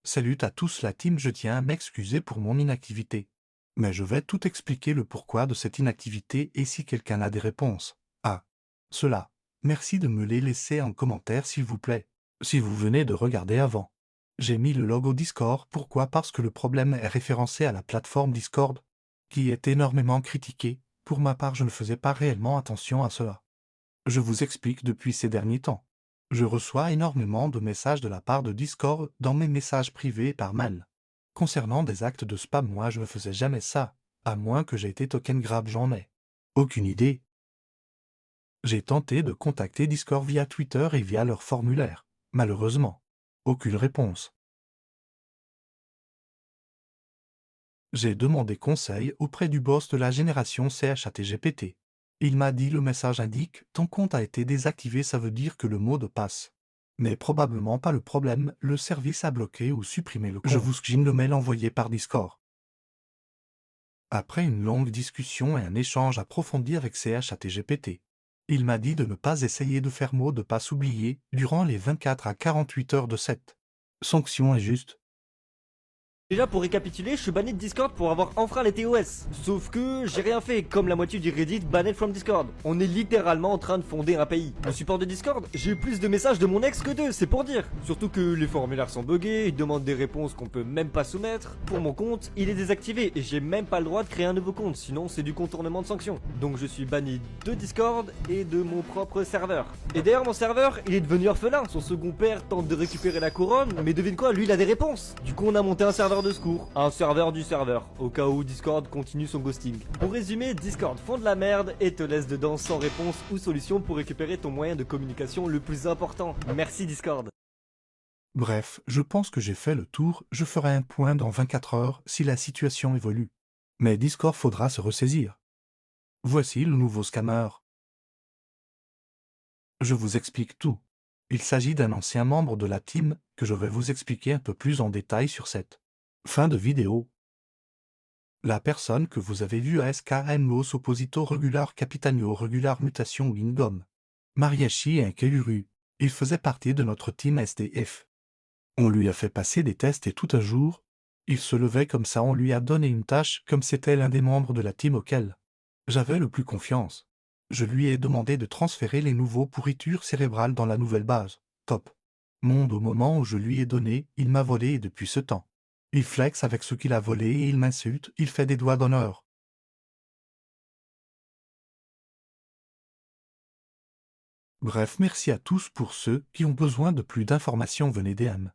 Salut à tous la team, je tiens à m'excuser pour mon inactivité. Mais je vais tout expliquer le pourquoi de cette inactivité et si quelqu'un a des réponses. Ah. Cela. Merci de me les laisser en commentaire s'il vous plaît. Si vous venez de regarder avant. J'ai mis le logo Discord, pourquoi? Parce que le problème est référencé à la plateforme Discord, qui est énormément critiquée. Pour ma part, je ne faisais pas réellement attention à cela. Je vous explique depuis ces derniers temps. Je reçois énormément de messages de la part de Discord dans mes messages privés par mail. Concernant des actes de spam, moi je ne faisais jamais ça, à moins que j'ai été token grab, j'en ai aucune idée. J'ai tenté de contacter Discord via Twitter et via leur formulaire. Malheureusement, aucune réponse. J'ai demandé conseil auprès du boss de la génération ChatGPT. Il m'a dit le message indique ton compte a été désactivé, ça veut dire que le mot de passe. Mais probablement pas le problème, le service a bloqué ou supprimé le compte. Je vous screen le mail envoyé par Discord. Après une longue discussion et un échange approfondi avec ChatGPT, il m'a dit de ne pas essayer de faire mot de passe oublié durant les 24 à 48 heures de cette sanction injuste. Déjà pour récapituler, je suis banni de Discord pour avoir enfreint les TOS. Sauf que j'ai rien fait, comme la moitié du Reddit banned from Discord. On est littéralement en train de fonder un pays. Le support de Discord, j'ai eu plus de messages de mon ex que d'eux, c'est pour dire. Surtout que les formulaires sont buggés, ils demandent des réponses qu'on peut même pas soumettre. Pour mon compte, il est désactivé et j'ai même pas le droit de créer un nouveau compte, sinon c'est du contournement de sanctions. Donc je suis banni de Discord et de mon propre serveur. Et d'ailleurs mon serveur, il est devenu orphelin. Son second père tente de récupérer la couronne, mais devine quoi, lui il a des réponses. Du coup on a monté un serveur de secours, un serveur du serveur, au cas où Discord continue son ghosting. Pour résumer, Discord font de la merde et te laisse dedans sans réponse ou solution pour récupérer ton moyen de communication le plus important. Merci Discord. Bref, je pense que j'ai fait le tour, je ferai un point dans 24 heures si la situation évolue. Mais Discord faudra se ressaisir. Voici le nouveau scammer. Je vous explique tout. Il s'agit d'un ancien membre de la team que je vais vous expliquer un peu plus en détail sur cette fin de vidéo. La personne que vous avez vue à SKMO Opposito Regular Capitanio Regular Mutation Wingom. Mariachi et Keluru. Il faisait partie de notre team SDF. On lui a fait passer des tests et tout un jour, il se levait comme ça, on lui a donné une tâche comme c'était l'un des membres de la team auquel j'avais le plus confiance. Je lui ai demandé de transférer les nouveaux pourritures cérébrales dans la nouvelle base. Top. Monde au moment où je lui ai donné, il m'a volé et depuis ce temps. Il flex avec ce qu'il a volé et il m'insulte, il fait des doigts d'honneur. Bref, merci à tous pour ceux qui ont besoin de plus d'informations, venez DM.